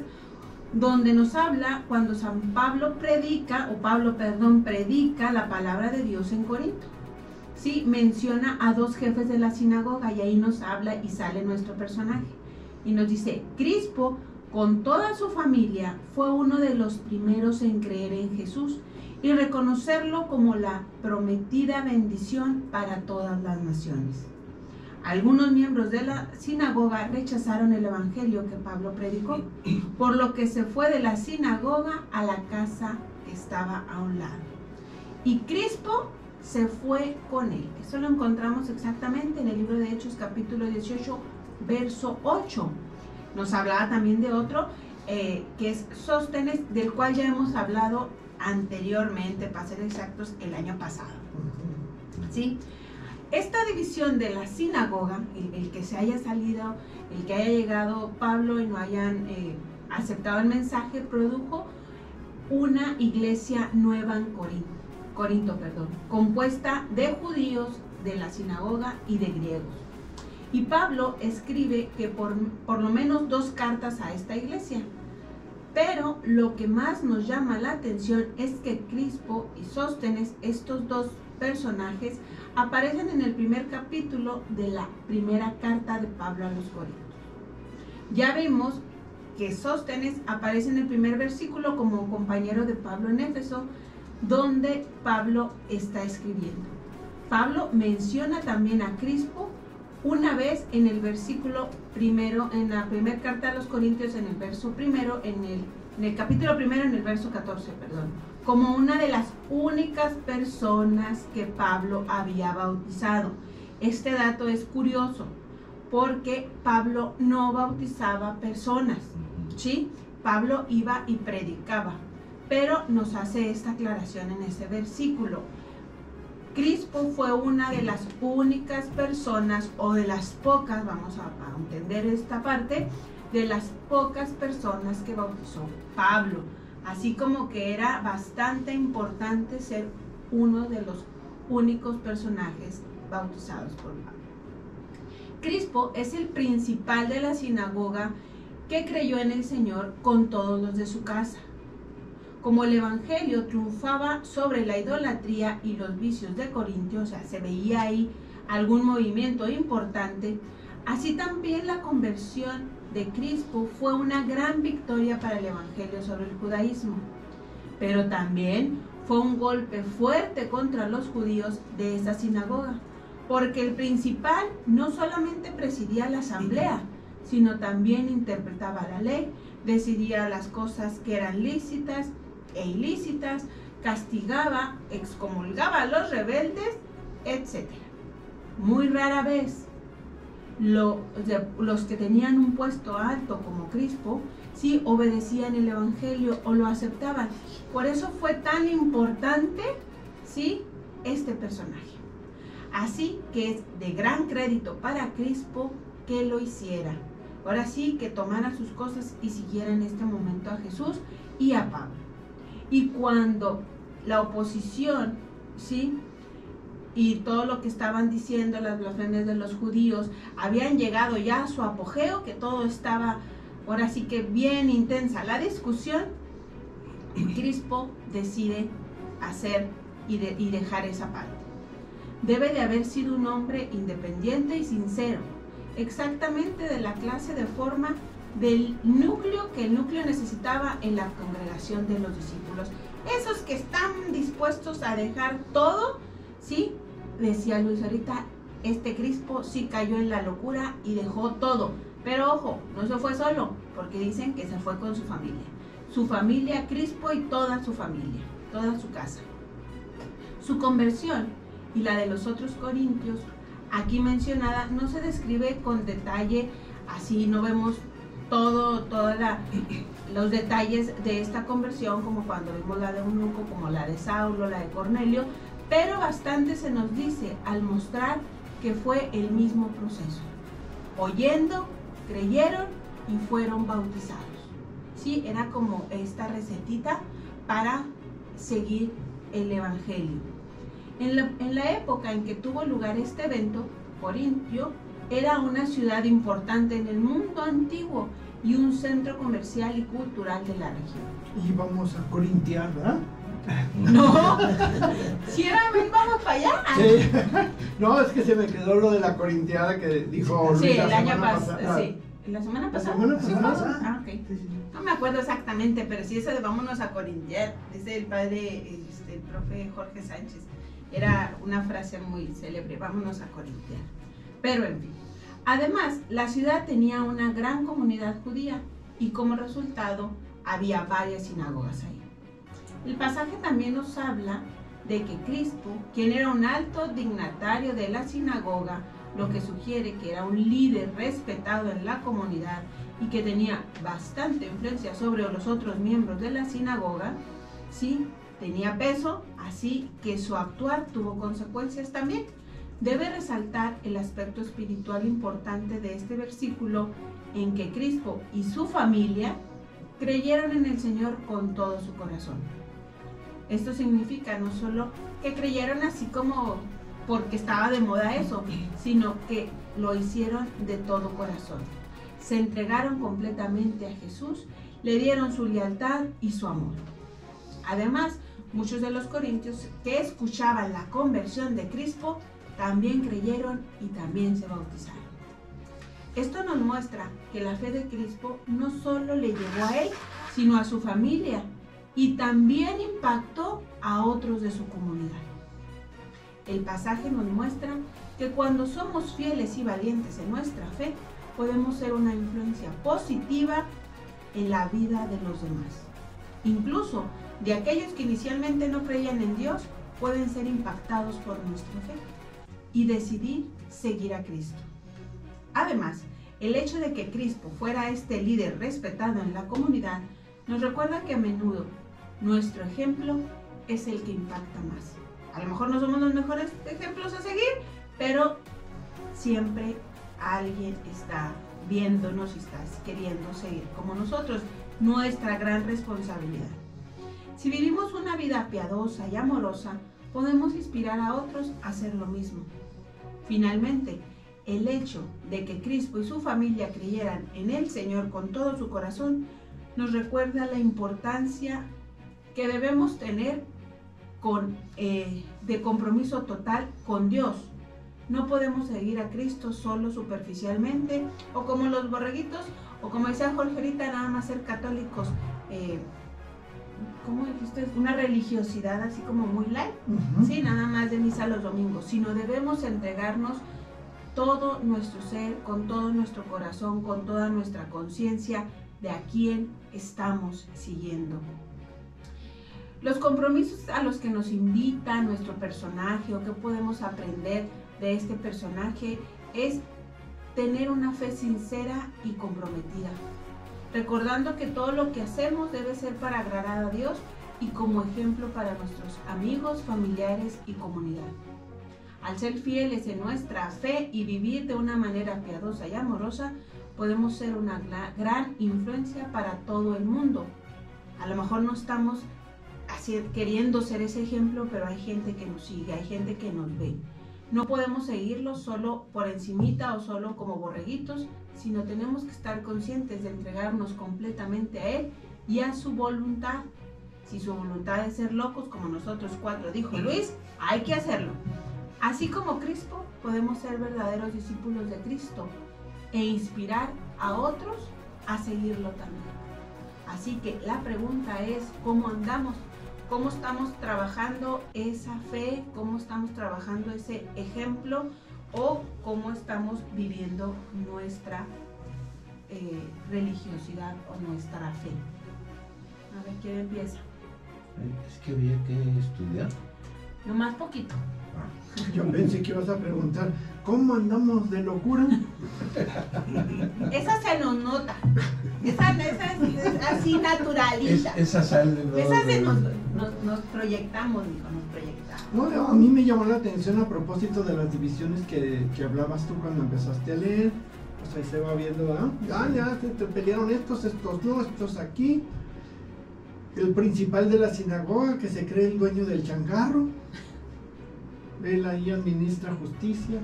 donde nos habla cuando San Pablo predica la palabra de Dios en Corinto. Sí, menciona a dos jefes de la sinagoga y ahí nos habla y sale nuestro personaje. Y nos dice, Crispo, con toda su familia, fue uno de los primeros en creer en Jesús y reconocerlo como la prometida bendición para todas las naciones. Algunos miembros de la sinagoga rechazaron el evangelio que Pablo predicó, por lo que se fue de la sinagoga a la casa que estaba a un lado. Y Crispo se fue con él. Eso lo encontramos exactamente en el libro de Hechos, capítulo 18, verso 8. Nos hablaba también de otro, que es Sóstenes, del cual ya hemos hablado anteriormente, para ser exactos, el año pasado. ¿Sí? Esta división de la sinagoga, el que se haya salido, el que haya llegado Pablo y no hayan aceptado el mensaje, produjo una iglesia nueva en Corinto, compuesta de judíos de la sinagoga y de griegos. Y Pablo escribe que por lo menos 2 cartas a esta iglesia. Pero lo que más nos llama la atención es que Crispo y Sóstenes, estos dos personajes, aparecen en el primer capítulo de la primera carta de Pablo a los Corintios. Ya vimos que Sóstenes aparece en el primer versículo como compañero de Pablo en Éfeso, donde Pablo está escribiendo. Pablo menciona también a Crispo una vez en el versículo primero, en la primera carta a los Corintios, en el verso primero, en el capítulo primero, en el verso 14, como una de las únicas personas que Pablo había bautizado. Este dato es curioso, porque Pablo no bautizaba personas, ¿sí? Pablo iba y predicaba, pero nos hace esta aclaración en ese versículo. Crispo fue una de las únicas personas, o de las pocas, vamos a entender esta parte, de las pocas personas que bautizó Pablo. Así como que era bastante importante ser uno de los únicos personajes bautizados por Pablo. Crispo es el principal de la sinagoga que creyó en el Señor con todos los de su casa. Como el evangelio triunfaba sobre la idolatría y los vicios de Corintio, o sea, se veía ahí algún movimiento importante, así también la conversión de Crispo fue una gran victoria para el evangelio sobre el judaísmo. Pero también fue un golpe fuerte contra los judíos de esa sinagoga, porque el principal no solamente presidía la asamblea, sino también interpretaba la ley, decidía las cosas que eran lícitas e ilícitas, castigaba, excomulgaba a los rebeldes, etc. Muy rara vez los que tenían un puesto alto como Crispo sí obedecían el evangelio o lo aceptaban. Por eso fue tan importante, sí, este personaje. Así que es de gran crédito para Crispo que lo hiciera. ahora sí que tomara sus cosas y siguiera en este momento a Jesús y a Pablo. Y cuando la oposición, ¿sí?, y todo lo que estaban diciendo, las blasfemias de los judíos, habían llegado ya a su apogeo, que todo estaba ahora sí que bien intensa la discusión, Crispo decide hacer y dejar esa parte. Debe de haber sido un hombre independiente y sincero, exactamente de la clase de forma del núcleo que el núcleo necesitaba en la congregación de los discípulos. Esos que están dispuestos a dejar todo, ¿sí? Decía Luis ahorita, este Crispo sí cayó en la locura y dejó todo. Pero ojo, no se fue solo, porque dicen que se fue con su familia. Su familia, Crispo y toda su familia, toda su casa. Su conversión y la de los otros corintios, aquí mencionada, no se describe con detalle, así no vemos todos los detalles de esta conversión, como cuando vimos la de Eunuco, como la de Saulo, la de Cornelio, pero bastante se nos dice al mostrar que fue el mismo proceso. Oyendo, creyeron y fueron bautizados. Sí, era como esta recetita para seguir el evangelio. En la época en que tuvo lugar este evento, Corintio era una ciudad importante en el mundo antiguo y un centro comercial y cultural de la región. Y vamos a corintiar, ¿verdad? No, si era, vamos para allá. Sí. No, es que se me quedó lo de la corintiada que dijo Luis. Sí, el la año semana pasado. pasada. Sí, la semana pasada. La semana pasada. Ah, ok. Sí, sí. No me acuerdo exactamente, pero sí eso de vámonos a corintiar, dice el padre, el profe Jorge Sánchez. Era una frase muy célebre, vámonos a corintiar. Pero en fin. Además, la ciudad tenía una gran comunidad judía y como resultado había varias sinagogas ahí. El pasaje también nos habla de que Crispo, quien era un alto dignatario de la sinagoga, lo que sugiere que era un líder respetado en la comunidad y que tenía bastante influencia sobre los otros miembros de la sinagoga, sí, tenía peso, así que su actuar tuvo consecuencias también. Debe resaltar el aspecto espiritual importante de este versículo en que Crispo y su familia creyeron en el Señor con todo su corazón. Esto significa no solo que creyeron así como porque estaba de moda eso, sino que lo hicieron de todo corazón. Se entregaron completamente a Jesús, le dieron su lealtad y su amor. Además, muchos de los corintios que escuchaban la conversión de Crispo también creyeron y también se bautizaron. Esto nos muestra que la fe de Crispo no solo le llegó a él, sino a su familia y también impactó a otros de su comunidad. El pasaje nos muestra que cuando somos fieles y valientes en nuestra fe, podemos ser una influencia positiva en la vida de los demás. Incluso de aquellos que inicialmente no creían en Dios, pueden ser impactados por nuestra fe y decidir seguir a Cristo. Además, el hecho de que Crispo fuera este líder respetado en la comunidad nos recuerda que a menudo nuestro ejemplo es el que impacta más. A lo mejor no somos los mejores ejemplos a seguir, pero siempre alguien está viéndonos y está queriendo seguir como nosotros. Nuestra gran responsabilidad. Si vivimos una vida piadosa y amorosa, podemos inspirar a otros a hacer lo mismo. Finalmente, el hecho de que Crispo y su familia creyeran en el Señor con todo su corazón nos recuerda la importancia que debemos tener de compromiso total con Dios. No podemos seguir a Cristo solo superficialmente o como los borreguitos o como decía Jorge ahorita, nada más ser católicos. ¿Cómo dijiste? Una religiosidad así como muy light, sí, nada más de misa los domingos, sino debemos entregarnos todo nuestro ser, con todo nuestro corazón, con toda nuestra conciencia de a quién estamos siguiendo. Los compromisos a los que nos invita nuestro personaje o qué podemos aprender de este personaje es tener una fe sincera y comprometida, recordando que todo lo que hacemos debe ser para agradar a Dios y como ejemplo para nuestros amigos, familiares y comunidad. Al ser fieles en nuestra fe y vivir de una manera piadosa y amorosa, podemos ser una gran influencia para todo el mundo. A lo mejor no estamos queriendo ser ese ejemplo, pero hay gente que nos sigue, hay gente que nos ve. No podemos seguirlo solo por encimita o solo como borreguitos, sino tenemos que estar conscientes de entregarnos completamente a Él y a su voluntad. Si su voluntad es ser locos como nosotros 4, dijo Luis, hay que hacerlo. Así como Cristo, podemos ser verdaderos discípulos de Cristo e inspirar a otros a seguirlo también. Así que la pregunta es, ¿cómo andamos? ¿Cómo estamos trabajando esa fe? ¿Cómo estamos trabajando ese ejemplo? ¿O cómo estamos viviendo nuestra religiosidad o nuestra fe? A ver, ¿quién empieza? Es que había que estudiar. Nomás poquito. Yo pensé que ibas a preguntar, ¿cómo andamos de locura? Esa se nos nota. Esa es así naturalita. Esa sale. Nos proyectamos, dijo, nos proyectamos. No, a mí me llamó la atención a propósito de las divisiones que hablabas tú cuando empezaste a leer. Pues ahí se va viendo, ¿verdad? Ya te pelearon estos no, estos aquí. El principal de la sinagoga que se cree el dueño del changarro. Él ahí administra justicia.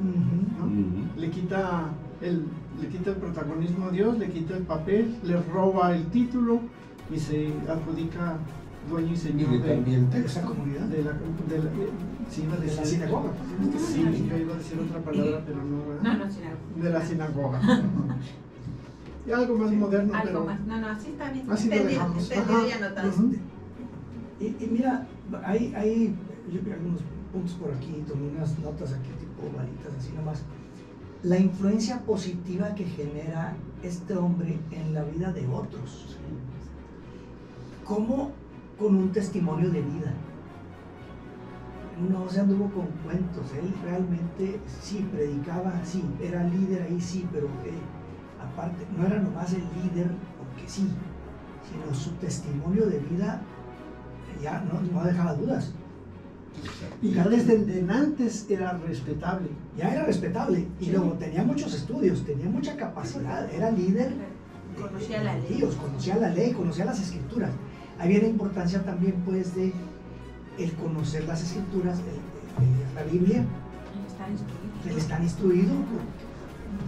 ¿No? Le quita el protagonismo a Dios, le quita el papel, le roba el título y se adjudica dueño y señor de esa comunidad, de la sinagoga. Sí, yo iba a decir otra palabra, pero no, ¿verdad? No, sinagoga. De la sinagoga. Y algo más moderno, algo pero más. No, así está bien. Así lo dejamos. Entendido y anotado. Y mira, hay yo vi algunos puntos por aquí, tomé unas notas aquí tipo balitas así nomás. La influencia positiva que genera este hombre en la vida de otros. Como con un testimonio de vida. No se anduvo con cuentos, él realmente sí predicaba, sí, era líder ahí, sí, pero aparte no era nomás el líder porque sí, sino su testimonio de vida ya no dejaba dudas. Y ya desde antes era respetable. Ya era respetable y Sí. luego tenía muchos estudios, tenía mucha capacidad, era líder. Conocía la ley. Dios, conocía la ley, conocía las escrituras. Ahí viene la importancia también pues de el conocer las escrituras, la Biblia, el estar instruido.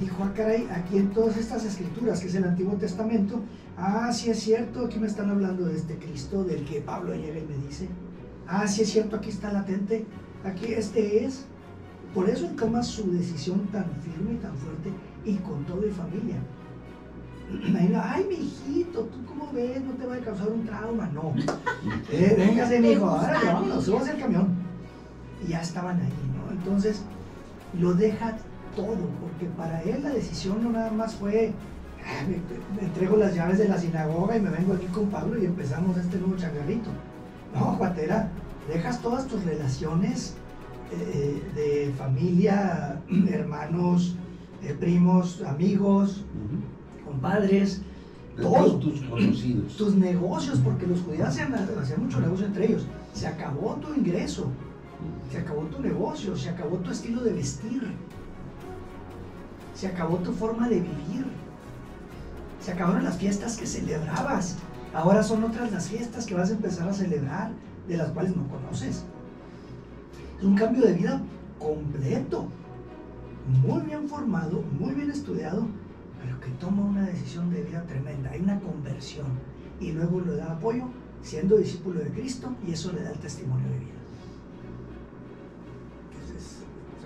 Dijo, caray, aquí en todas estas escrituras, que es el Antiguo Testamento, sí es cierto, aquí me están hablando de este Cristo, del que Pablo llega y me dice, sí es cierto, aquí está latente, aquí este es. Por eso él toma su decisión tan firme y tan fuerte, y con todo y familia. Ay, mi hijito, ¿tú cómo ves? ¿No te va a causar un trauma? No. Véngase, mi hijo, ahora vámonos, subas al camión. Y ya estaban ahí, ¿no? Entonces, lo deja todo, porque para él la decisión no nada más fue, me entrego las llaves de la sinagoga y me vengo aquí con Pablo y empezamos este nuevo changarrito. No, cuatera, dejas todas tus relaciones de familia, hermanos, primos, amigos, compadres, De todo. todos tus conocidos. Tus negocios, porque los judíos hacían mucho negocio entre ellos. Se acabó tu ingreso, se acabó tu negocio, se acabó tu estilo de vestir, se acabó tu forma de vivir, se acabaron las fiestas que celebrabas. Ahora son otras las fiestas que vas a empezar a celebrar, de las cuales no conoces. Es un cambio de vida completo, muy bien formado, muy bien estudiado, pero que toma una decisión de vida tremenda. Hay una conversión y luego le da apoyo siendo discípulo de Cristo, y eso le da el testimonio de vida.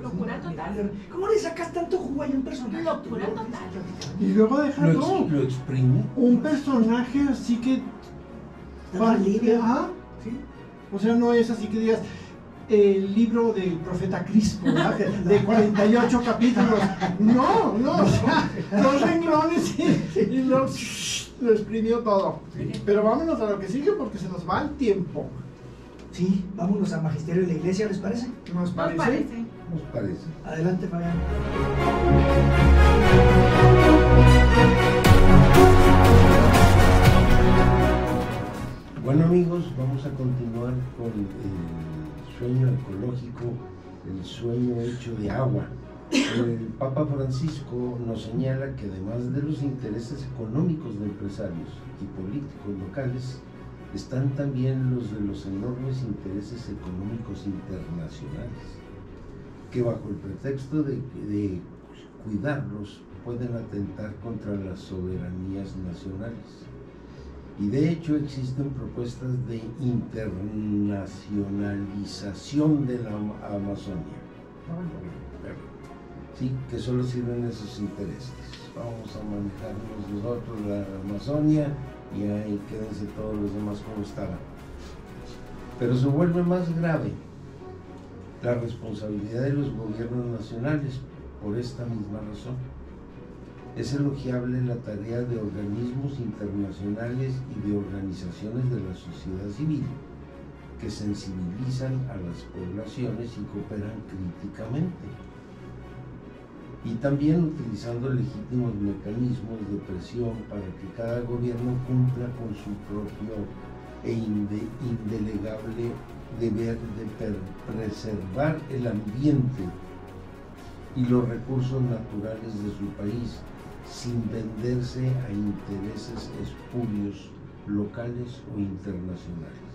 Locura total. ¿Cómo le sacas tanto jugo a un personaje? Locura total. Y luego deja Lo exprime. un personaje así que Está en línea. Ajá. ¿Sí? O sea, no es así que digas el libro del profeta Crispo, ¿verdad? De 48 capítulos. No, o sea, 2 renglones y lo exprimió todo. Pero vámonos a lo que sigue porque se nos va el tiempo. Sí, vámonos al magisterio de la iglesia, ¿les parece? ¿Nos ¿Nos parece? parece? Nos parece. Adelante, Fabián. Bueno, amigos, vamos a continuar con el sueño ecológico, el sueño hecho de agua. El Papa Francisco nos señala que además de los intereses económicos de empresarios y políticos locales, están también los de los enormes intereses económicos internacionales, que bajo el pretexto de cuidarlos pueden atentar contra las soberanías nacionales. Y de hecho existen propuestas de internacionalización de la Amazonia. Sí, que solo sirven esos intereses. Vamos a manejarnos nosotros la Amazonia y ahí quédense todos los demás como estaban. Pero se vuelve más grave la responsabilidad de los gobiernos nacionales por esta misma razón. Es elogiable la tarea de organismos internacionales y de organizaciones de la sociedad civil que sensibilizan a las poblaciones y cooperan críticamente. Y también utilizando legítimos mecanismos de presión para que cada gobierno cumpla con su propio e indelegable deber de preservar el ambiente y los recursos naturales de su país sin venderse a intereses espurios locales o internacionales.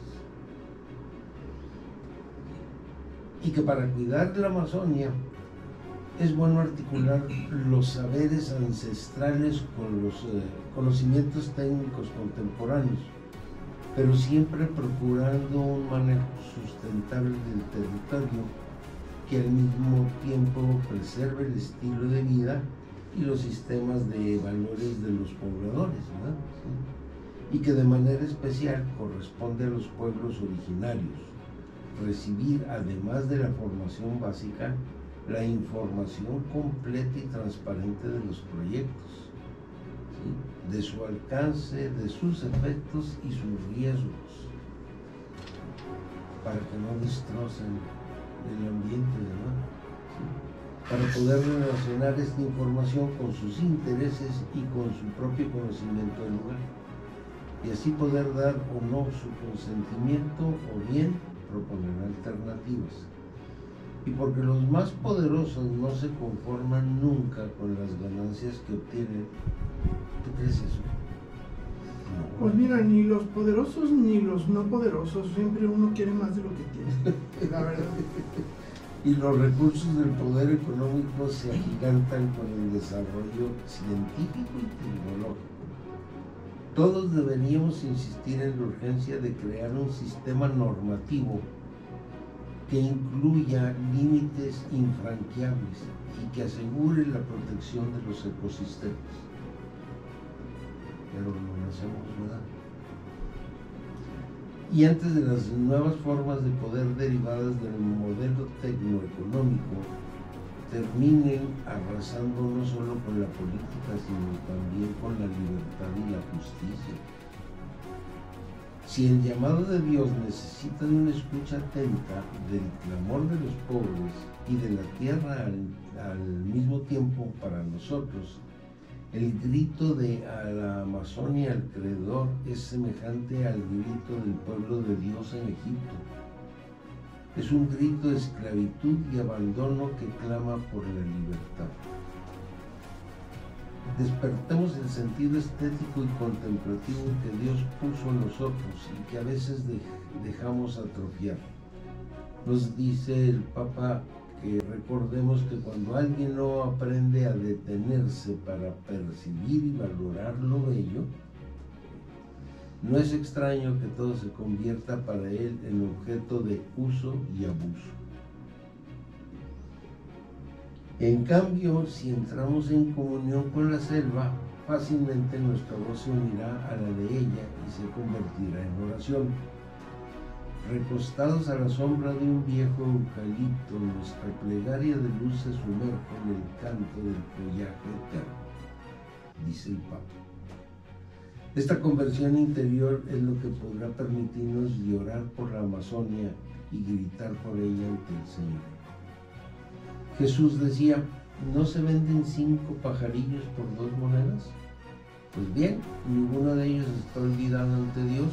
Y que para cuidar la Amazonia es bueno articular los saberes ancestrales con los conocimientos técnicos contemporáneos, pero siempre procurando un manejo sustentable del territorio que al mismo tiempo preserve el estilo de vida y los sistemas de valores de los pobladores, ¿verdad? Sí. Y que de manera especial corresponde a los pueblos originarios recibir, además de la formación básica, la información completa y transparente de los proyectos, ¿sí? De su alcance, de sus efectos y sus riesgos, para que no destrocen el ambiente, ¿verdad? ¿Sí? Para poder relacionar esta información con sus intereses y con su propio conocimiento del lugar, y así poder dar o no su consentimiento o bien proponer alternativas. Y porque los más poderosos no se conforman nunca con las ganancias que obtienen. ¿Tú crees eso? No. Pues mira, ni los poderosos ni los no poderosos, siempre uno quiere más de lo que tiene, la verdad. Y los recursos del poder económico se agigantan con el desarrollo científico y tecnológico. Todos deberíamos insistir en la urgencia de crear un sistema normativo que incluya límites infranqueables y que asegure la protección de los ecosistemas. Pero no lo hacemos, ¿verdad? Y antes de las nuevas formas de poder derivadas del modelo tecnoeconómico terminen arrasando no solo con la política, sino también con la libertad y la justicia. Si el llamado de Dios necesita de una escucha atenta del clamor de los pobres y de la tierra al mismo tiempo para nosotros, el grito de a la Amazonia alrededor es semejante al grito del pueblo de Dios en Egipto. Es un grito de esclavitud y abandono que clama por la libertad. Despertemos el sentido estético y contemplativo que Dios puso en nosotros y que a veces dejamos atrofiar. Nos dice el Papa que recordemos que cuando alguien no aprende a detenerse para percibir y valorar lo bello, no es extraño que todo se convierta para él en objeto de uso y abuso. En cambio, si entramos en comunión con la selva, fácilmente nuestra voz se unirá a la de ella y se convertirá en oración. Recostados a la sombra de un viejo eucalipto, nuestra plegaria de luz se sumerge en el canto del follaje eterno, dice el Papa. Esta conversión interior es lo que podrá permitirnos llorar por la Amazonia y gritar por ella ante el Señor. Jesús decía, ¿no se venden 5 pajarillos por 2 monedas? Pues bien, ninguno de ellos está olvidado ante Dios,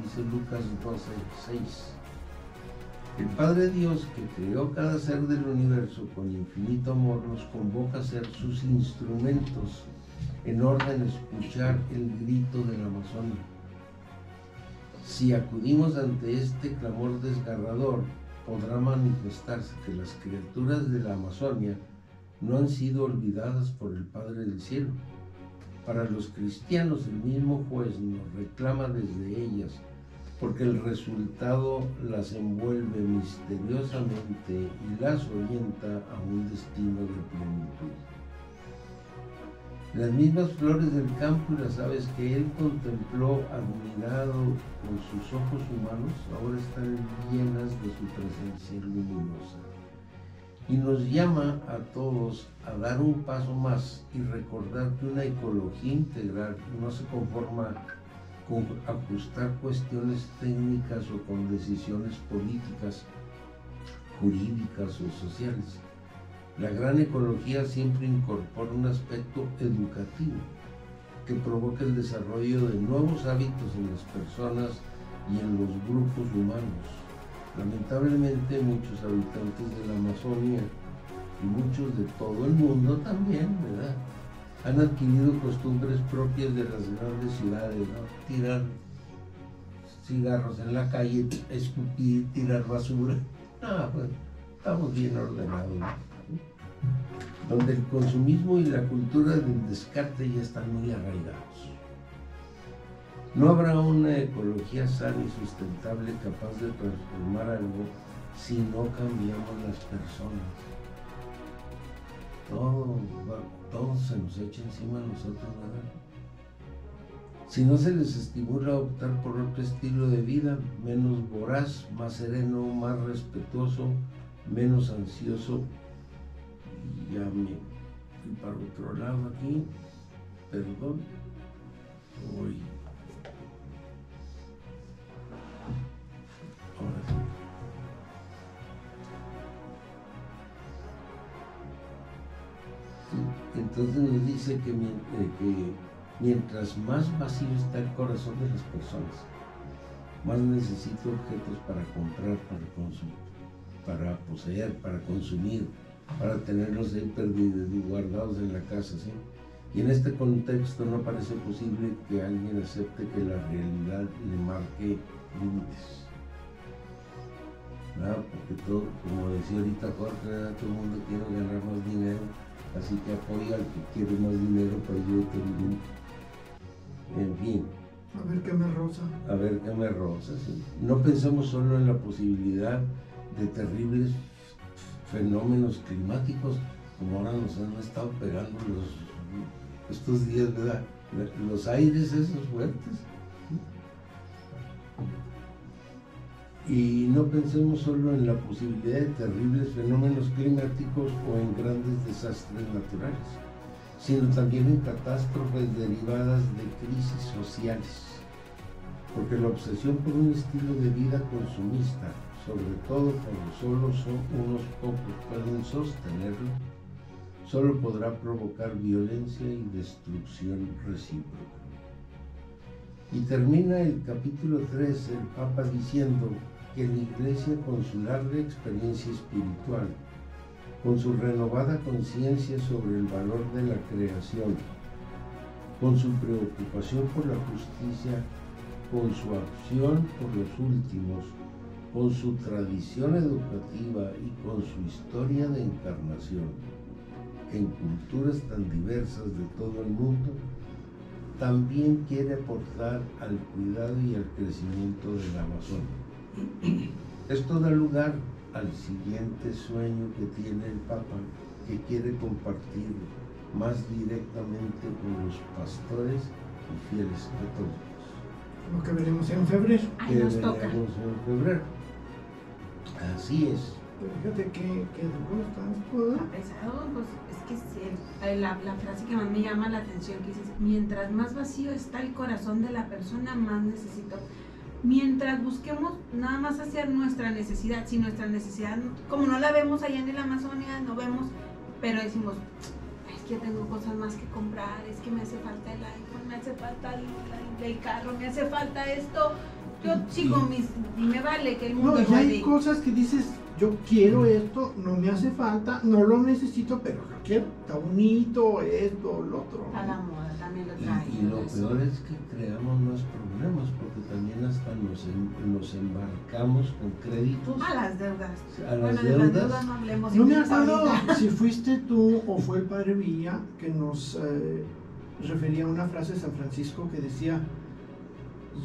dice Lucas 12:6. El Padre Dios, que creó cada ser del universo con infinito amor, nos convoca a ser sus instrumentos en orden a escuchar el grito de la Amazonia. Si acudimos ante este clamor desgarrador, podrá manifestarse que las criaturas de la Amazonia no han sido olvidadas por el Padre del Cielo. Para los cristianos, el mismo juez nos reclama desde ellas, porque el resultado las envuelve misteriosamente y las orienta a un destino de plenitud. Las mismas flores del campo y las aves que él contempló admirado con sus ojos humanos, ahora están llenas de su presencia luminosa. Y nos llama a todos a dar un paso más y recordar que una ecología integral no se conforma con ajustar cuestiones técnicas o con decisiones políticas, jurídicas o sociales. La gran ecología siempre incorpora un aspecto educativo que provoca el desarrollo de nuevos hábitos en las personas y en los grupos humanos. Lamentablemente, muchos habitantes de la Amazonia y muchos de todo el mundo también, ¿verdad?, han adquirido costumbres propias de las grandes ciudades, ¿no? Tirar cigarros en la calle, escupir, tirar basura. No, pues, estamos bien ordenados, ¿no? Donde el consumismo y la cultura del descarte ya están muy arraigados. No habrá una ecología sana y sustentable capaz de transformar algo si no cambiamos las personas. Todo se nos echa encima a nosotros, ¿verdad? Si no se les estimula a optar por otro estilo de vida, menos voraz, más sereno, más respetuoso, menos ansioso. Y ya me fui para otro lado aquí, perdón. Uy. Ahora sí. Entonces nos dice que mientras más vacío está el corazón de las personas, más necesita objetos para comprar, para consumir, para poseer, para consumir, para tenerlos ahí perdidos y guardados en la casa, ¿sí? Y en este contexto no parece posible que alguien acepte que la realidad le marque límites, ¿verdad? Porque todo, como decía ahorita Jorge, todo el mundo quiere ganar más dinero, así que apoya al que quiere más dinero para yo también. En fin. A ver qué me roza. A ver qué me roza, sí. No pensemos solo en la posibilidad de terribles fenómenos climáticos, como ahora nos han estado pegando estos días, ¿verdad? Los aires esos fuertes. Y no pensemos solo en la posibilidad de terribles fenómenos climáticos o en grandes desastres naturales, sino también en catástrofes derivadas de crisis sociales. Porque la obsesión por un estilo de vida consumista, sobre todo cuando solo son unos pocos pueden sostenerlo, solo podrá provocar violencia y destrucción recíproca. Y termina el capítulo 3, el Papa diciendo que la Iglesia, con su larga experiencia espiritual, con su renovada conciencia sobre el valor de la creación, con su preocupación por la justicia, con su acción por los últimos, con su tradición educativa y con su historia de encarnación en culturas tan diversas de todo el mundo, también quiere aportar al cuidado y al crecimiento de la Amazonia. Esto da lugar al siguiente sueño que tiene el Papa, que quiere compartir más directamente con los pastores y fieles católicos. Lo que veremos en febrero. Ahí nos toca. Veremos en febrero. Así es. Pero fíjate que duro Está pesado, pues es que sí, la frase que más me llama la atención que dices, mientras más vacío está el corazón de la persona, más necesito. Mientras busquemos nada más hacia nuestra necesidad, si nuestra necesidad, como no la vemos allá en la Amazonia, no vemos, pero decimos, es que tengo cosas más que comprar, es que me hace falta el iPhone, me hace falta el carro, me hace falta esto. Yo sigo y me vale que el mundo No, y hay ruede. cosas que dices, yo quiero esto, no me hace falta, no lo necesito, pero lo quiero, está bonito, esto, lo otro. A la moda también lo trae. Y lo peor es que creamos más problemas porque también hasta nos embarcamos con créditos. A las deudas. A las Bueno, de las deudas. deudas no hablemos. No me entonces, acuerdo ahorita. si fuiste tú o fue el padre Villa que nos refería a una frase de San Francisco que decía,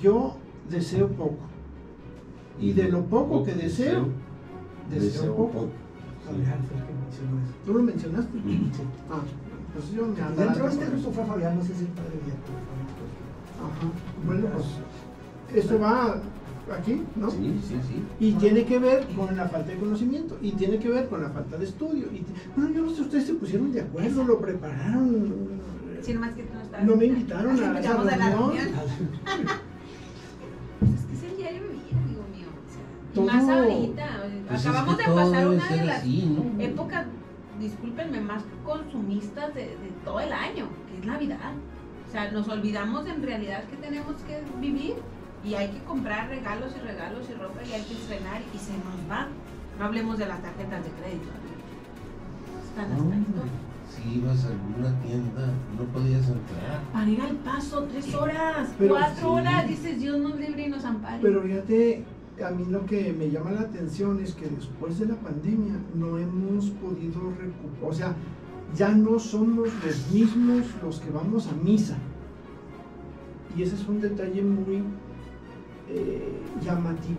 yo deseo poco, y de lo poco que deseo poco. Fabián fue el que mencionó eso. ¿Tú lo mencionaste? Sí. Ah, pues yo me Dentro andaba de este con grupo eso. fue Fabián, no sé si el padre Villa. Ajá. Bueno, pues esto va aquí, ¿no? Sí, sí, sí. Y tiene que ver con la falta de conocimiento, y tiene que ver con la falta de estudio. Bueno, yo no sé, ustedes se pusieron de acuerdo, lo prepararon. Sí, nomás que tú no estabas. No me invitaron Nos a esa invitamos a la reunión. Es que es el diario vivir, amigo mío. O sea, y Todo- más ahorita. Pues Acabamos es que de todo pasar debe una ser de las así, ¿no? épocas, discúlpenme, más consumistas de todo el año, que es Navidad. O sea, nos olvidamos en realidad que tenemos que vivir y hay que comprar regalos y regalos y ropa y hay que estrenar y se nos va. No hablemos de las tarjetas de crédito. Están hasta esto. Si ibas a alguna tienda, no podías entrar. Para ir al Paso, 3 horas, Pero 4 sí. horas, dices Dios nos libre y nos ampare. Pero fíjate, a mí lo que me llama la atención es que después de la pandemia no hemos podido recuperar, o sea, ya no somos los mismos los que vamos a misa. Y ese es un detalle muy llamativo,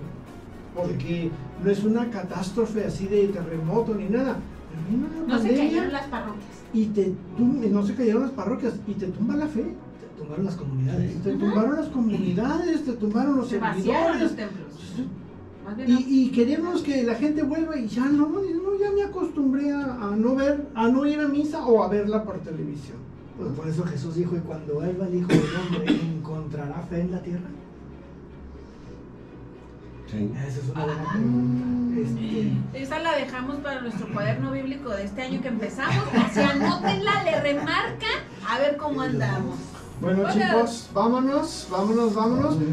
porque no es una catástrofe así de terremoto ni nada. Pero vino la No se pandemia cayeron las parroquias. y no se cayeron las parroquias y te tumba la fe. Tomaron las comunidades. Te tumbaron las comunidades, te tumbaron los Se vaciaron los servidores. templos. Más bien no. Y queremos que la gente vuelva y ya no, ya me acostumbré a no ir a misa o a verla por televisión. Pues por eso Jesús dijo, y cuando vuelva el Hijo del Hombre, ¿encontrará fe en la tierra? Sí. Esa es una buena pregunta. Esa la dejamos para nuestro cuaderno bíblico de este año que empezamos. Así anótenla, le remarcan, a ver cómo andamos. Bueno, Hola. chicos, vámonos.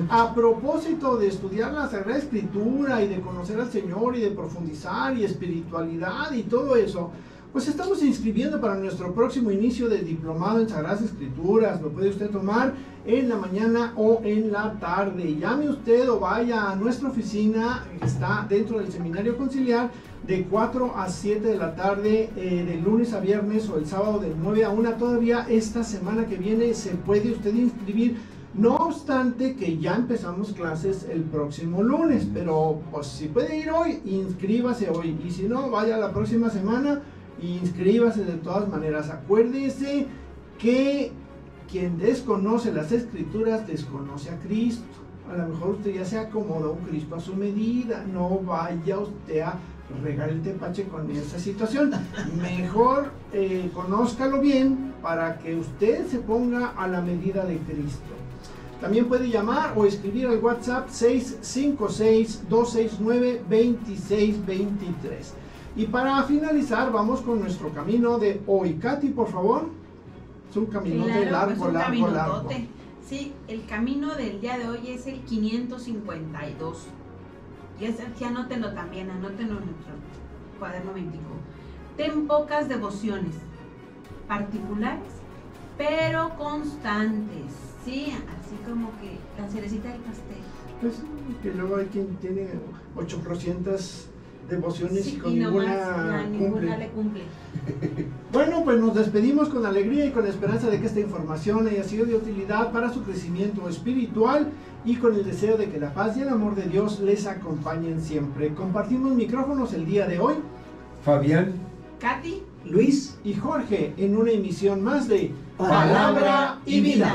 A propósito de estudiar la Sagrada Escritura y de conocer al Señor y de profundizar y espiritualidad y todo eso, pues estamos inscribiendo para nuestro próximo inicio de diplomado en Sagradas Escrituras. Lo puede usted tomar en la mañana o en la tarde. Llame usted o vaya a nuestra oficina que está dentro del Seminario Conciliar de 4 a 7 de la tarde, de lunes a viernes, o el sábado de 9 a 1. Todavía esta semana que viene se puede usted inscribir, no obstante que ya empezamos clases el próximo lunes. Pero pues si puede ir hoy, inscríbase hoy, y si no, vaya la próxima semana e inscríbase de todas maneras. Acuérdese que quien desconoce las Escrituras desconoce a Cristo. A lo mejor usted ya se acomodó un Cristo a su medida. No vaya usted a regar el tepache con esta situación. Mejor conózcalo bien para que usted se ponga a la medida de Cristo. También puede llamar o escribir al WhatsApp 656-269-2623. Y para finalizar, vamos con nuestro camino de hoy. Katy, por favor. Es un caminote Claro, largo, es un largo. caminotote. Sí, el camino del día de hoy es el 552. Y aquí anótenlo también, anótenlo en nuestro cuaderno 25. Ten pocas devociones particulares, pero constantes. Sí, así como que la cerecita del pastel. Pues que luego hay quien tiene 800 devociones Sí, y con y nomás ninguna ninguna cumple. le cumple. Bueno, pues nos despedimos con alegría y con la esperanza de que esta información haya sido de utilidad para su crecimiento espiritual, y con el deseo de que la paz y el amor de Dios les acompañen siempre. Compartimos micrófonos el día de hoy, Fabián. Katy. Luis. y Jorge, en una emisión más de Palabra y Vida.